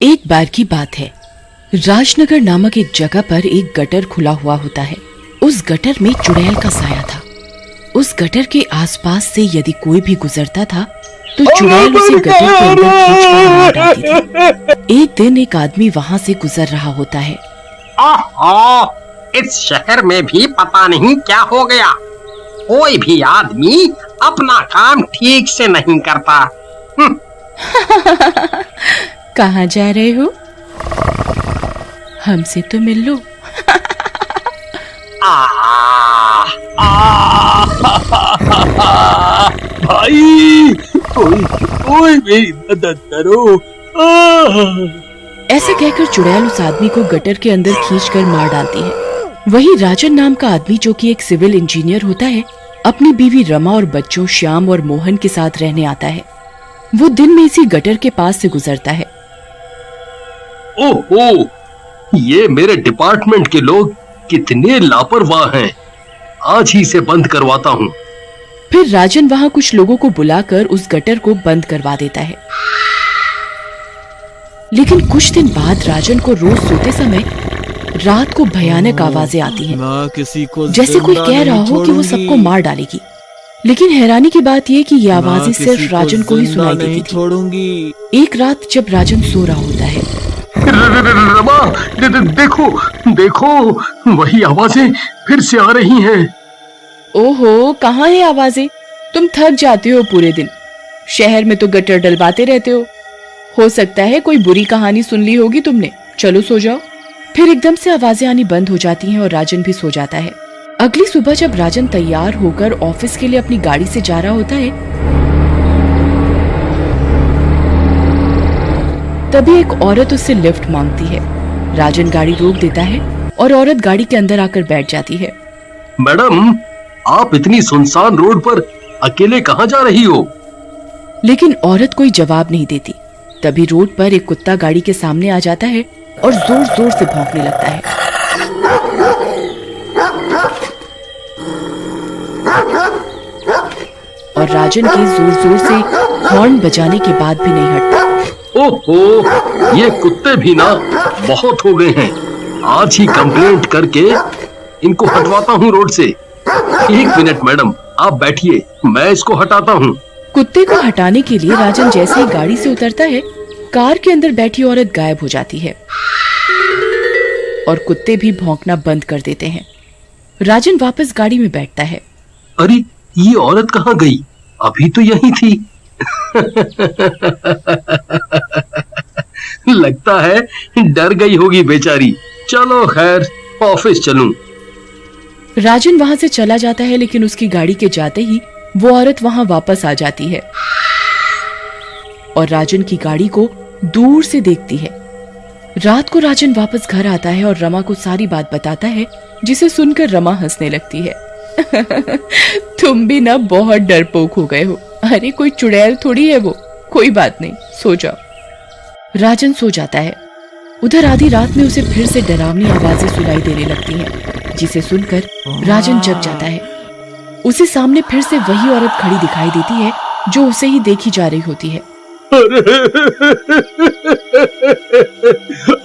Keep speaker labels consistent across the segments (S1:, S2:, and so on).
S1: एक बार की बात है। राजनगर नामक एक जगह पर एक गटर खुला हुआ होता है। उस गटर में चुड़ैल का साया था। उस गटर के आसपास से यदि कोई भी गुजरता था तो चुड़ैल उसे गटर के अंदर खींचकर मार डालती थी। एक दिन एक आदमी वहाँ से गुजर रहा होता है।
S2: ओहो, इस शहर में भी पता नहीं क्या हो गया। कोई भी आदमी अपना काम ठीक से नहीं करता।
S1: कहाँ जा रहे हो? हमसे तो मिल लो।
S3: भाई, कोई मेरी मदद करो।
S1: ऐसे कहकर चुड़ैल उस आदमी को गटर के अंदर खींचकर मार डालती है। वही राजन नाम का आदमी, जो कि एक सिविल इंजीनियर होता है, अपनी बीवी रमा और बच्चों श्याम और मोहन के साथ रहने आता है। वो दिन में इसी गटर के पास से गुजरता है।
S3: ओहो, ये मेरे डिपार्टमेंट के लोग कितने लापरवाह हैं। आज ही से बंद करवाता हूँ।
S1: फिर राजन वहाँ कुछ लोगों को बुलाकर उस गटर को बंद करवा देता है। लेकिन कुछ दिन बाद राजन को रोज सोते समय रात को भयानक आवाजें आती हैं, जैसे कोई कह रहा हो कि वो सबको मार डालेगी। लेकिन हैरानी की बात यह कि ये आवाजें सिर्फ राजन को ही सुनाई देती थी। एक रात जब राजन सो रहा होता है,
S3: रमा, देखो देखो, वही आवाजें फिर से आ रही हैं।
S1: ओहो, कहाँ है आवाजें? तुम थक जाते हो पूरे दिन। शहर में तो गटर डलवाते रहते हो सकता है कोई बुरी कहानी सुन ली होगी तुमने। चलो सो जाओ। फिर एकदम से आवाजें आनी बंद हो जाती हैं और राजन भी सो जाता है। अगली सुबह जब राजन तैयार होकर ऑफिस के लिए अपनी गाड़ी से जा रहा होता है, तभी एक औरत उससे लिफ्ट मांगती है। राजन गाड़ी रोक देता है और औरत गाड़ी के अंदर आकर बैठ जाती है।
S3: मैडम, आप इतनी सुनसान रोड पर अकेले कहाँ जा रही हो?
S1: लेकिन औरत कोई जवाब नहीं देती। तभी रोड पर एक कुत्ता गाड़ी के सामने आ जाता है और जोर जोर से भौंकने लगता है। और राजन के जोर जोर से हॉर्न बजाने के बाद भी नहीं हटता।
S3: ओहो, ये कुत्ते भी ना बहुत हो गए हैं। आज ही कंप्लेंट करके इनको हटवाता हूँ रोड से। एक मिनट मैडम, आप बैठिए, मैं इसको हटाता हूँ।
S1: कुत्ते को हटाने के लिए राजन जैसे ही गाड़ी से उतरता है, कार के अंदर बैठी औरत गायब हो जाती है और कुत्ते भी भौंकना बंद कर देते हैं। राजन वापस गाड़ी में बैठता है।
S3: अरे, ये औरत कहाँ गई? अभी तो यहीं थी। लगता है डर गई होगी बेचारी। चलो खैर, ऑफिस चलूं।
S1: राजन वहां से चला जाता है, लेकिन उसकी गाड़ी के जाते ही वो औरत वहां वापस आ जाती है और राजन की गाड़ी को दूर से देखती है। रात को राजन वापस घर आता है और रमा को सारी बात बताता है, जिसे सुनकर रमा हंसने लगती है। तुम भी ना बहुत डरपोक हो गए हो। अरे कोई चुड़ैल थोड़ी है वो। कोई बात नहीं, सो जाओ। राजन सो जाता है। उधर आधी रात में उसे फिर से डरावनी आवाजें सुनाई देने लगती हैं, जिसे सुनकर राजन जग जाता है। उसे सामने फिर से वही औरत खड़ी दिखाई देती है, जो उसे ही देखी जा रही होती है।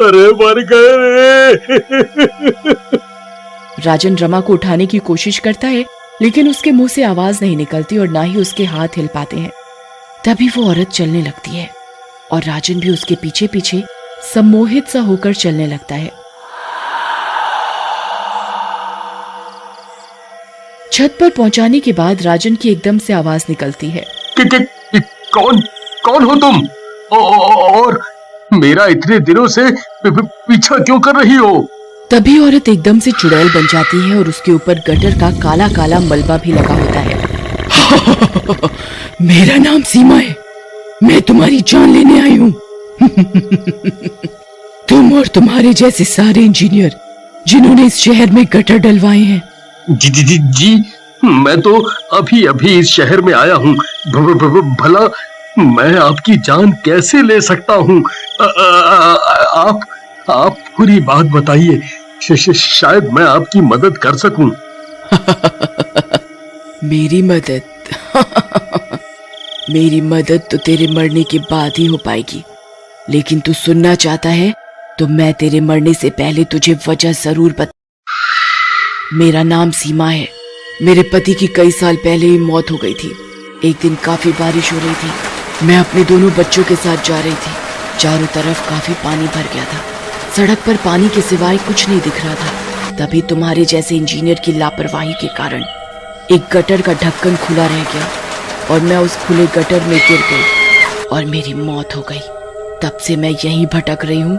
S3: अरे मर गए रे।
S1: राजन रमा को उठाने की कोशिश करता है, लेकिन उसके मुंह से आवाज नहीं निकलती और ना ही उसके हाथ हिल पाते हैं। तभी वो औरत चलने लगती है और राजन भी उसके पीछे पीछे सम्मोहित सा होकर चलने लगता है। छत पर पहुंचाने के बाद राजन की एकदम से आवाज निकलती है।
S3: कौन हो तुम? और मेरा इतने दिनों से पीछा क्यों कर रही हो?
S1: तभी औरत एकदम से चुड़ैल बन जाती है और उसके ऊपर गटर का काला काला मलबा भी लगा होता है। मेरा नाम सीमा है, मैं तुम्हारी जान लेने आई हूँ। तुम और तुम्हारे जैसे सारे इंजीनियर जिन्होंने इस शहर में गटर डलवाए हैं।
S3: जी, मैं तो अभी अभी इस शहर में आया हूँ। भला मैं आपकी जान कैसे ले सकता हूँ? आप पूरी बात बताइए, शायद मैं आपकी मदद कर सकूं।
S1: मेरी मदद? मेरी मदद तो तेरे मरने के बाद ही हो पाएगी। लेकिन तू सुनना चाहता है तो मैं तेरे मरने से पहले तुझे वजह जरूर बता। मेरा नाम सीमा है। मेरे पति की कई साल पहले ही मौत हो गई थी। एक दिन काफी बारिश हो रही थी। मैं अपने दोनों बच्चों के साथ जा रही थी। चारों तरफ काफी पानी भर गया था। सड़क पर पानी के सिवाय कुछ नहीं दिख रहा था। तभी तुम्हारे जैसे इंजीनियर की लापरवाही के कारण एक गटर का ढक्कन खुला रह गया और मैं उस खुले गटर में गिर गई और मेरी मौत हो गई। तब से मैं यहीं भटक रही हूँ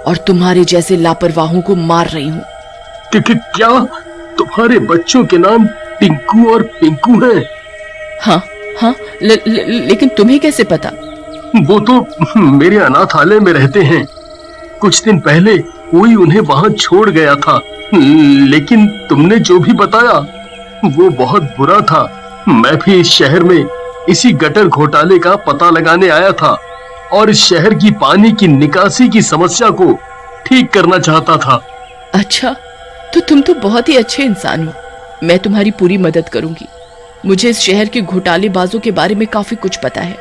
S1: और तुम्हारे जैसे लापरवाहों को मार रही हूँ।
S3: क्या तुम्हारे बच्चों के नाम टिंकू और पिंकू हैं?
S1: हाँ हाँ, लेकिन तुम्हें कैसे पता?
S3: वो तो मेरे अनाथालय में रहते हैं। कुछ दिन पहले कोई उन्हें वहां छोड़ गया था, लेकिन तुमने जो भी बताया वो बहुत बुरा था। मैं भी इस शहर में इसी गटर घोटाले का पता लगाने आया था और इस शहर की पानी की निकासी की समस्या को ठीक करना चाहता था।
S1: अच्छा, तो तुम तो बहुत ही अच्छे इंसान हो। मैं तुम्हारी पूरी मदद करूंगी। मुझे इस शहर के घोटालेबाजों के बारे में काफी कुछ पता है।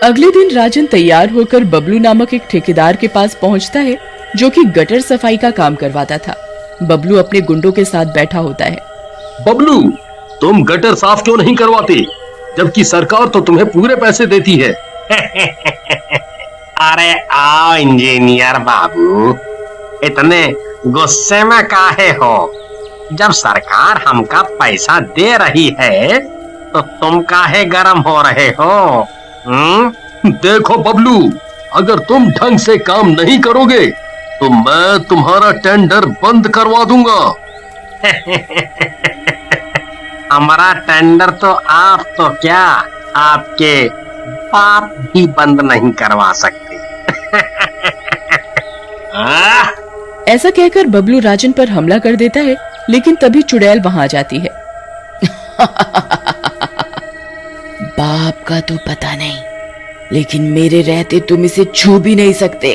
S1: अगले दिन राजन तैयार होकर बबलू नामक एक ठेकेदार के पास पहुंचता है जो कि गटर सफाई का काम करवाता था। बबलू अपने गुंडों के साथ बैठा होता है।
S3: बबलू, तुम गटर साफ क्यों नहीं करवाते, जबकि सरकार तो तुम्हें पूरे पैसे देती है?
S2: अरे आओ इंजीनियर बाबू, इतने गुस्से में काहे हो? जब सरकार हमका पैसा दे रही है तो तुम काहे गरम हो रहे हो?
S3: देखो बबलू, अगर तुम ढंग से काम नहीं करोगे तो मैं तुम्हारा टेंडर बंद करवा दूंगा।
S2: हमारा टेंडर तो आप तो क्या, आपके बाप भी बंद नहीं करवा सकते।
S1: ऐसा कहकर बबलू राजन पर हमला कर देता है, लेकिन तभी चुड़ैल वहां आ जाती है। बाप का तो पता नहीं, लेकिन मेरे रहते तुम इसे छू भी नहीं सकते।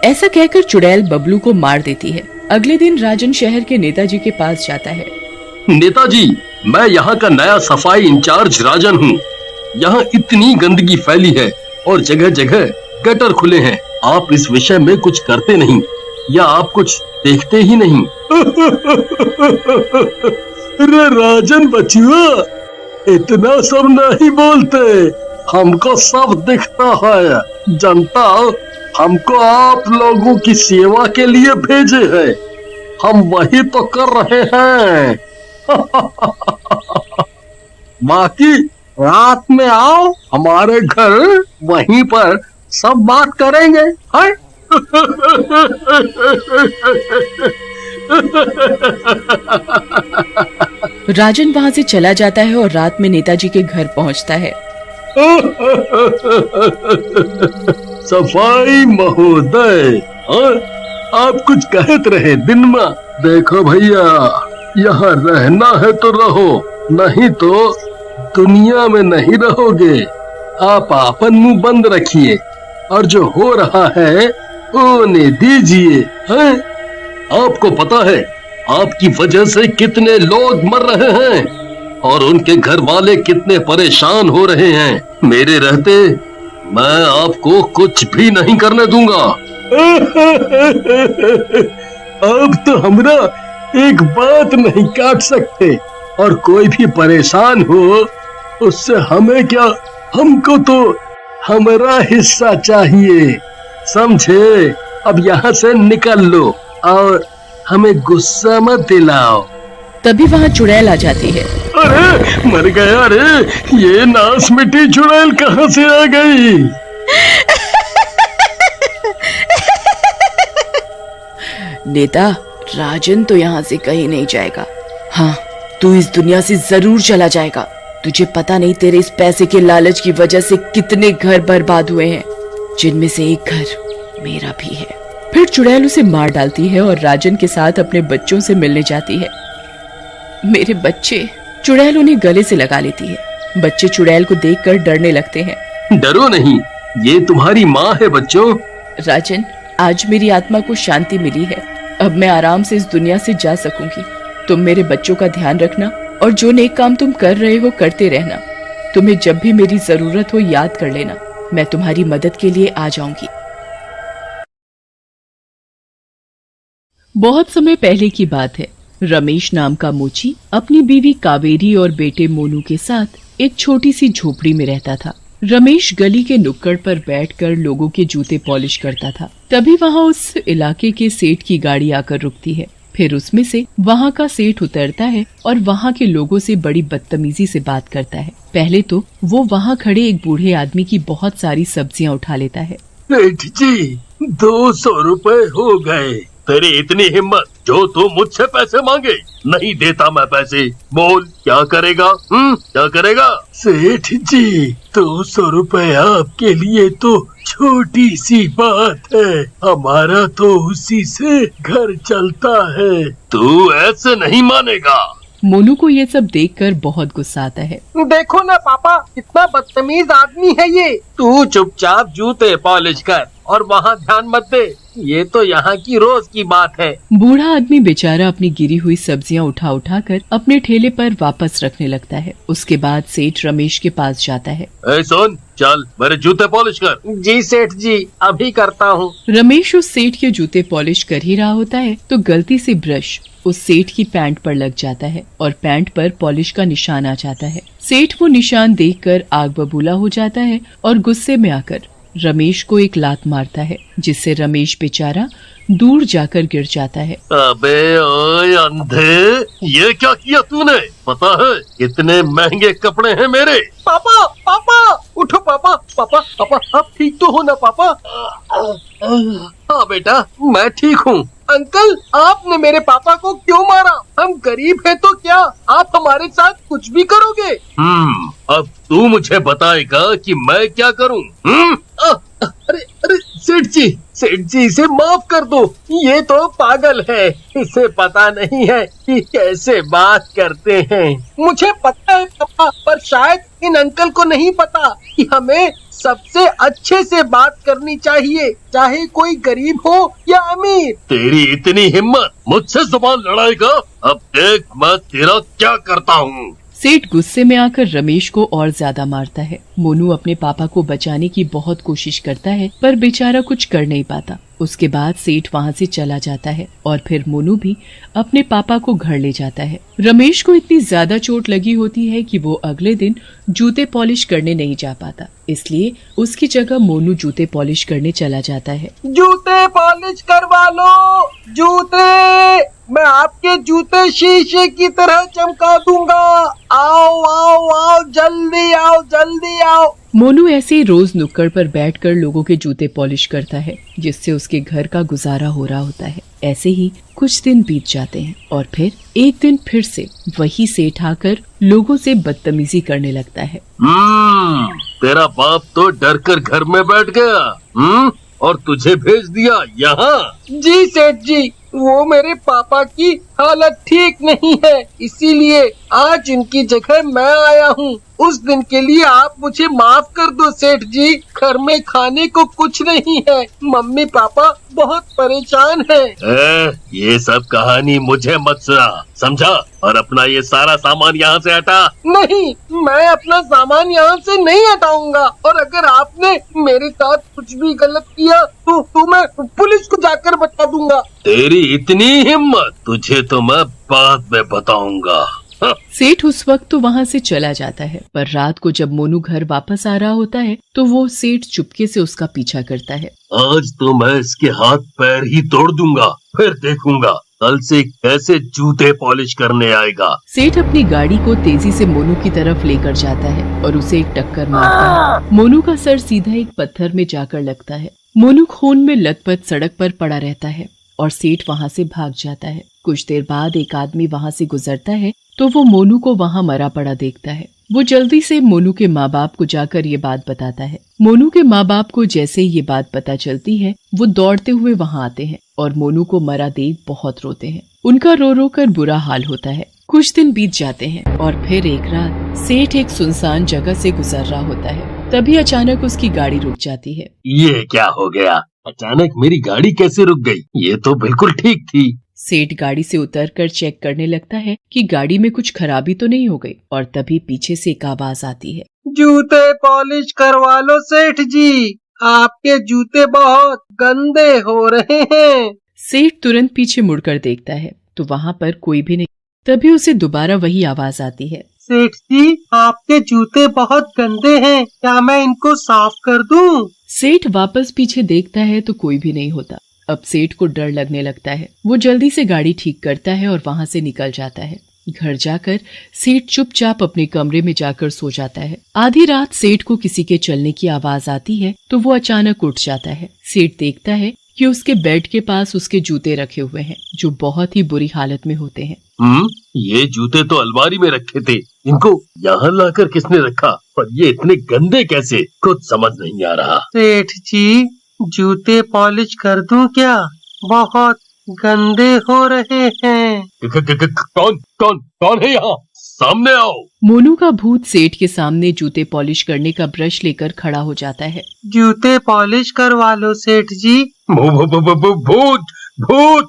S1: ऐसा कहकर चुड़ैल बबलू को मार देती है। अगले दिन राजन शहर के नेताजी के पास जाता है।
S3: नेताजी, मैं यहाँ का नया सफाई इंचार्ज राजन हूँ। यहाँ इतनी गंदगी फैली है और जगह जगह गटर खुले हैं। आप इस विषय में कुछ करते नहीं या आप कुछ देखते ही नहीं? अरे राजन बचुआ, इतना सब नहीं बोलते। हमको सब दिखता है। जनता हमको आप लोगों की सेवा के लिए भेजे हैं, हम वही तो कर रहे हैं। बाकी रात में आओ हमारे घर, वहीं पर सब बात करेंगे। है?
S1: राजन वहां से चला जाता है और रात में नेताजी के घर पहुंचता है।
S3: सफाई महोदय, आप कुछ कहते रहे दिन में। देखो भैया, यहाँ रहना है तो रहो, नहीं तो दुनिया में नहीं रहोगे। आप अपन मुंह बंद रखिए और जो हो रहा है होने दीजिए। आपको पता है आपकी वजह से कितने लोग मर रहे हैं और उनके घर वाले कितने परेशान हो रहे हैं। मेरे रहते मैं आपको कुछ भी नहीं करने दूंगा। अब तो हमरा एक बात नहीं काट सकते और कोई भी परेशान हो उससे हमें क्या, हमको तो हमारा हिस्सा चाहिए, समझे? अब यहाँ से निकल लो और हमें गुस्सा मत दिलाओ।
S1: तभी वहाँ चुड़ैल आ जाती है।
S3: अरे मर गया रे, ये नास मिट्टी चुड़ैल कहाँ से आ गई?
S1: नेता, राजन तो यहाँ से कहीं नहीं जाएगा। हाँ, तू इस दुनिया से जरूर चला जाएगा। तुझे पता नहीं तेरे इस पैसे के लालच की वजह से कितने घर बर्बाद हुए हैं, जिनमें से एक घर मेरा भी है। फिर चुड़ैल उसे मार डालती है और राजन के साथ अपने बच्चों से मिलने जाती है। मेरे बच्चे, चुड़ैल उन्हें गले से लगा लेती है। बच्चे चुड़ैल को देखकर डरने लगते हैं।
S3: डरो नहीं, ये तुम्हारी माँ है बच्चों।
S1: राजन, आज मेरी आत्मा को शांति मिली है। अब मैं आराम से इस दुनिया से जा सकूंगी। तुम मेरे बच्चों का ध्यान रखना और जो नेक काम तुम कर रहे हो करते रहना। तुम्हें जब भी मेरी जरूरत हो याद कर लेना। मैं तुम्हारी मदद के लिए आ जाऊंगी। बहुत समय पहले की बात है। रमेश नाम का मोची अपनी बीवी कावेरी और बेटे मोनू के साथ एक छोटी सी झोपड़ी में रहता था। रमेश गली के नुक्कड़ पर बैठकर लोगों के जूते पॉलिश करता था। तभी वहाँ उस इलाके के सेठ की गाड़ी आकर रुकती है। फिर उसमें से वहाँ का सेठ उतरता है और वहाँ के लोगों से बड़ी बदतमीजी से बात करता है। पहले तो वो वहाँ खड़े एक बूढ़े आदमी की बहुत सारी सब्जियाँ उठा लेता है।
S3: सेठ जी, 200 रुपए हो गए। तेरी इतनी हिम्मत जो तू मुझसे पैसे मांगे? नहीं देता मैं पैसे। बोल क्या करेगा? क्या करेगा? सेठ जी, 200 रुपए आपके लिए तो छोटी सी बात है। हमारा तो उसी से घर चलता है। तू ऐसे नहीं मानेगा।
S1: मोनू को ये सब देखकर बहुत गुस्सा आता है।
S4: देखो ना पापा, कितना बदतमीज आदमी है ये। तू चुपचाप जूते पॉलिश कर और वहाँ ध्यान मत दे। ये तो यहाँ की रोज की बात है।
S1: बूढ़ा आदमी बेचारा अपनी गिरी हुई सब्जियां उठा उठा कर अपने ठेले पर वापस रखने लगता है। उसके बाद सेठ रमेश के पास जाता है।
S3: ए सुन, चल मेरे जूते पॉलिश कर।
S4: जी सेठ जी, अभी करता हूँ।
S1: रमेश उस सेठ के जूते पॉलिश कर ही रहा होता है तो गलती से ब्रश उस सेठ की पैंट पर लग जाता है और पैंट पर पॉलिश का निशान आ जाता है। सेठ वो निशान देखकर आग बबूला हो जाता है और गुस्से में आकर रमेश को एक लात मारता है, जिससे रमेश बेचारा दूर जाकर गिर जाता है।
S3: अबे ओए अंधे, ये क्या किया तूने? पता है कितने महंगे कपड़े हैं मेरे?
S4: पापा पापा उठो पापा। पापा पापा आप ठीक तो हो ना पापा? हाँ बेटा, मैं ठीक हूँ। अंकल, आपने मेरे पापा को क्यों मारा? हम गरीब हैं तो क्या आप हमारे साथ कुछ भी करोगे?
S3: अब तू मुझे बताएगा कि मैं क्या करूँ?
S4: अरे अरे सेठ जी इसे माफ कर दो। ये तो पागल है, इसे पता नहीं है कि कैसे बात करते हैं। मुझे पता है पापा, पर शायद इन अंकल को नहीं पता कि हमें सबसे अच्छे से बात करनी चाहिए, चाहे कोई गरीब हो या अमीर।
S3: तेरी इतनी हिम्मत, मुझसे जुबान लड़ाएगा? अब देख मैं तेरा क्या करता हूँ।
S1: सेठ गुस्से में आकर रमेश को और ज्यादा मारता है। मोनू अपने पापा को बचाने की बहुत कोशिश करता है पर बेचारा कुछ कर नहीं पाता। उसके बाद सेठ वहाँ से चला जाता है और फिर मोनू भी अपने पापा को घर ले जाता है। रमेश को इतनी ज्यादा चोट लगी होती है कि वो अगले दिन जूते पॉलिश करने नहीं जा पाता, इसलिए उसकी जगह मोनू जूते पॉलिश करने चला जाता है।
S4: जूते पॉलिश करवा लो, जूते। मैं आपके जूते शीशे की तरह चमका दूंगा। आओ आओ आओ, जल्दी आओ, जल्दी आओ।
S1: मोनू ऐसे ही रोज नुक्कड़ पर बैठकर लोगों के जूते पॉलिश करता है, जिससे उसके घर का गुजारा हो रहा होता है। ऐसे ही कुछ दिन बीत जाते हैं और फिर एक दिन फिर से वही सेठ आकर लोगों से बदतमीजी करने लगता है।
S3: तेरा बाप तो डर कर घर में बैठ गया, और तुझे भेज दिया यहाँ।
S4: जी सेठ जी, वो मेरे पापा की हालत ठीक नहीं है, इसीलिए आज उनकी जगह मैं आया हूँ। उस दिन के लिए आप मुझे माफ कर दो सेठ जी। घर में खाने को कुछ नहीं है, मम्मी पापा बहुत परेशान हैं।
S3: ये सब कहानी मुझे मत सुना, समझा? और अपना ये सारा सामान यहाँ से हटा।
S4: नहीं, मैं अपना सामान यहाँ से नहीं हटाऊंगा, और अगर आपने मेरे साथ कुछ भी गलत किया तो मैं पुलिस को जाकर बता दूंगा।
S3: तेरी इतनी हिम्मत, तुझे तो मैं बाद में बताऊंगा।
S1: सेठ उस वक्त तो वहाँ से चला जाता है, पर रात को जब मोनू घर वापस आ रहा होता है तो वो सेठ चुपके से उसका पीछा करता है।
S3: आज तो मैं इसके हाथ पैर ही तोड़ दूंगा, फिर देखूंगा कल से कैसे जूते पॉलिश करने आएगा।
S1: सेठ अपनी गाड़ी को तेजी से मोनू की तरफ लेकर जाता है और उसे एक टक्कर मारता है। मोनू का सर सीधा एक पत्थर में जाकर लगता है। मोनू खून में लथपथ सड़क पर पड़ा रहता है और सेठ वहाँ से भाग जाता है। कुछ देर बाद एक आदमी वहाँ से गुजरता है तो वो मोनू को वहाँ मरा पड़ा देखता है। वो जल्दी से मोनू के माँ बाप को जाकर ये बात बताता है। मोनू के माँ बाप को जैसे ये बात पता चलती है, वो दौड़ते हुए वहाँ आते हैं और मोनू को मरा देख बहुत रोते हैं। उनका रो रो कर बुरा हाल होता है। कुछ दिन बीत जाते हैं और फिर एक रात सेठ एक सुनसान जगह से गुजर रहा होता है। तभी अचानक उसकी गाड़ी रुक जाती है।
S3: ये क्या हो गया? अचानक मेरी गाड़ी कैसे रुक गई? ये तो बिल्कुल ठीक थी।
S1: सेठ गाड़ी से उतरकर चेक करने लगता है कि गाड़ी में कुछ खराबी तो नहीं हो गई, और तभी पीछे से एक आवाज आती है।
S4: जूते पॉलिश करवा लो सेठ जी, आपके जूते बहुत गंदे हो रहे हैं।
S1: सेठ तुरंत पीछे मुड़कर देखता है तो वहाँ पर कोई भी नहीं। तभी उसे दोबारा वही आवाज आती है।
S4: सेठ जी, आपके जूते बहुत गंदे हैं, क्या मैं इनको साफ कर दूं?
S1: सेठ वापस पीछे देखता है तो कोई भी नहीं होता। अब सेठ को डर लगने लगता है। वो जल्दी से गाड़ी ठीक करता है और वहाँ से निकल जाता है। घर जाकर सेठ चुपचाप अपने कमरे में जाकर सो जाता है। आधी रात सेठ को किसी के चलने की आवाज आती है तो वो अचानक उठ जाता है। सेठ देखता है कि उसके बेड के पास उसके जूते रखे हुए हैं जो बहुत ही बुरी हालत में होते हैं।
S3: ये जूते तो अलमारी में रखे थे, इनको यहाँ लाकर किसने रखा? और ये इतने गंदे कैसे? कुछ समझ नहीं आ रहा।
S4: सेठ जी, जूते पॉलिश कर दूं क्या? बहुत गंदे हो रहे हैं।
S3: कौन कौन कौन है यहाँ? सामने आओ।
S1: मोनू का भूत सेठ के सामने जूते पॉलिश करने का ब्रश लेकर खड़ा हो जाता है।
S4: जूते पॉलिश करवा लो सेठ जी।
S3: भूत भूत भूत!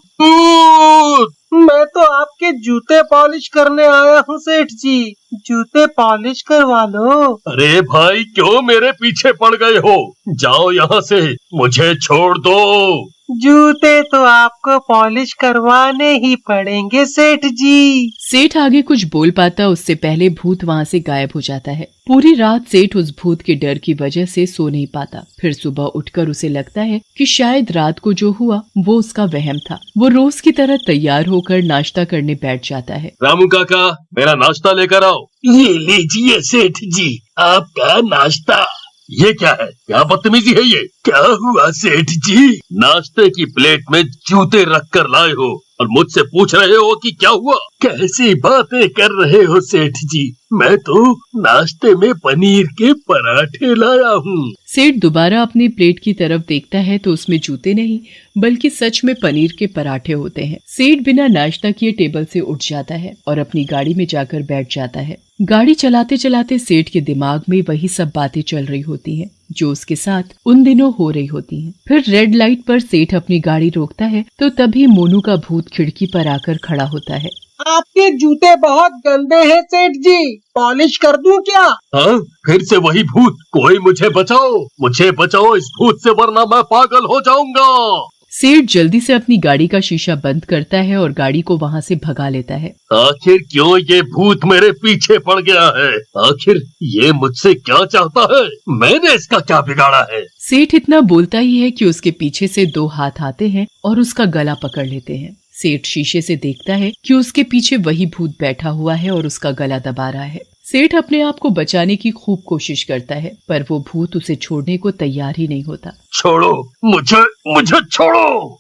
S4: मैं तो आपके जूते पॉलिश करने आया हूँ सेठ जी, जूते पॉलिश करवा लो।
S3: अरे भाई, क्यों मेरे पीछे पड़ गए हो? जाओ यहाँ से, मुझे छोड़ दो।
S4: जूते तो आपको पॉलिश करवाने ही पड़ेंगे सेठ जी।
S1: सेठ आगे कुछ बोल पाता उससे पहले भूत वहाँ से गायब हो जाता है। पूरी रात सेठ उस भूत के डर की वजह से सो नहीं पाता। फिर सुबह उठकर उसे लगता है कि शायद रात को जो हुआ वो उसका वहम था। वो रोज की तरह तैयार होकर नाश्ता करने बैठ जाता है।
S3: रामू काका, मेरा नाश्ता लेकर आओ। ये लीजिए सेठ जी, आपका नाश्ता। ये क्या है? क्या बदतमीजी है ये? क्या हुआ सेठ जी? नाश्ते की प्लेट में जूते रख कर लाए हो और मुझसे पूछ रहे हो कि क्या हुआ? कैसी बातें कर रहे हो सेठ जी? मैं तो नाश्ते में पनीर के पराठे लाया हूँ।
S1: सेठ दोबारा अपनी प्लेट की तरफ देखता है तो उसमें जूते नहीं बल्कि सच में पनीर के पराठे होते हैं। सेठ बिना नाश्ता किए टेबल से उठ जाता है और अपनी गाड़ी में जाकर बैठ जाता है। गाड़ी चलाते चलाते सेठ के दिमाग में वही सब बातें चल रही होती हैं जो उसके साथ उन दिनों हो रही होती हैं। फिर रेड लाइट पर सेठ अपनी गाड़ी रोकता है तो तभी मोनू का भूत खिड़की पर आकर खड़ा होता है।
S4: आपके जूते बहुत गंदे हैं सेठ जी, पॉलिश कर दूं क्या?
S3: हाँ, फिर से वही भूत। कोई मुझे बचाओ इस भूत से, वरना मैं पागल हो जाऊंगा।
S1: सेठ जल्दी से अपनी गाड़ी का शीशा बंद करता है और गाड़ी को वहाँ से भगा लेता है।
S3: आखिर क्यों ये भूत मेरे पीछे पड़ गया है? आखिर ये मुझसे क्या चाहता है? मैंने इसका क्या बिगाड़ा है?
S1: सेठ इतना बोलता ही है कि उसके पीछे से दो हाथ आते हैं और उसका गला पकड़ लेते हैं। सेठ शीशे से देखता है कि उसके पीछे वही भूत बैठा हुआ है और उसका गला दबा रहा है। सेठ अपने आप को बचाने की खूब कोशिश करता है पर वो भूत उसे छोड़ने को तैयार ही नहीं होता।
S3: छोड़ो मुझे छोड़ो।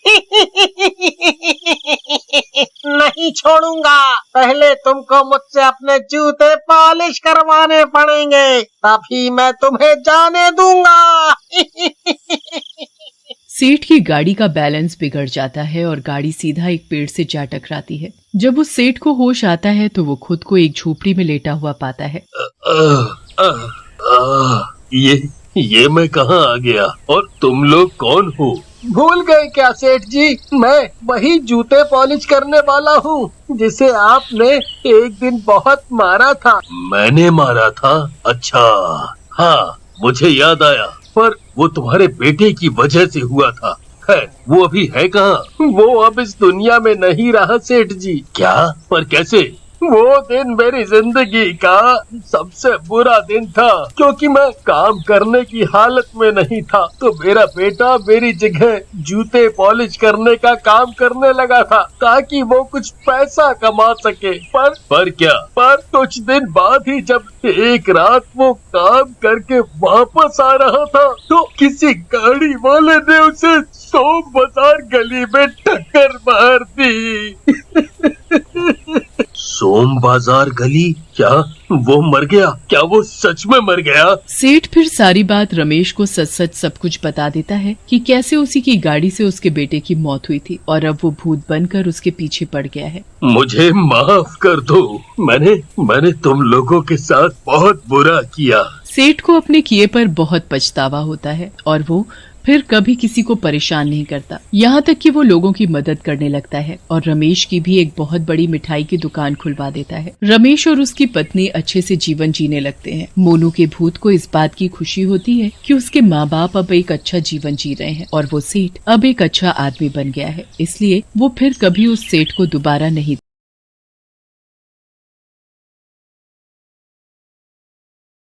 S4: नहीं छोड़ूंगा, पहले तुमको मुझसे अपने जूते पॉलिश करवाने पड़ेंगे, तभी मैं तुम्हें जाने दूंगा।
S1: सेठ की गाड़ी का बैलेंस बिगड़ जाता है और गाड़ी सीधा एक पेड़ से जा टकराती है। जब उस सेठ को होश आता है तो वो खुद को एक झोपड़ी में लेटा हुआ पाता है।
S3: ये मैं कहाँ आ गया और तुम लोग कौन हो?
S4: भूल गए क्या सेठ जी? मैं वही जूते पॉलिश करने वाला हूँ जिसे आपने एक दिन बहुत मारा था।
S3: मैंने मारा था? अच्छा, हाँ मुझे याद आया, पर वो तुम्हारे बेटे की वजह से हुआ था। है वो अभी है कहाँ?
S4: वो अब इस दुनिया में नहीं रहा सेठ जी।
S3: क्या? पर कैसे?
S4: वो दिन मेरी जिंदगी का सबसे बुरा दिन था, क्योंकि मैं काम करने की हालत में नहीं था तो मेरा बेटा मेरी जगह जूते पॉलिश करने का काम करने लगा था ताकि वो कुछ पैसा कमा सके। पर
S3: क्या?
S4: पर कुछ दिन बाद ही जब एक रात वो काम करके वापस आ रहा था तो किसी गाड़ी वाले ने उसे सोम बाजार गली में टक्कर मार दी।
S3: सोम बाजार गली? क्या वो मर गया? क्या वो सच में मर गया?
S1: सेठ फिर सारी बात रमेश को सच सच सब कुछ बता देता है कि कैसे उसी की गाड़ी से उसके बेटे की मौत हुई थी और अब वो भूत बनकर उसके पीछे पड़ गया है।
S3: मुझे माफ कर दो, मैंने तुम लोगों के साथ बहुत बुरा किया।
S1: सेठ को अपने किए पर बहुत पछतावा होता है और वो फिर कभी किसी को परेशान नहीं करता, यहाँ तक कि वो लोगों की मदद करने लगता है और रमेश की भी एक बहुत बड़ी मिठाई की दुकान खुलवा देता है। रमेश और उसकी पत्नी अच्छे से जीवन जीने लगते हैं। मोनू के भूत को इस बात की खुशी होती है कि उसके माँ बाप अब एक अच्छा जीवन जी रहे हैं और वो सेठ अब एक अच्छा आदमी बन गया है, इसलिए वो फिर कभी उस सेठ को दोबारा नहीं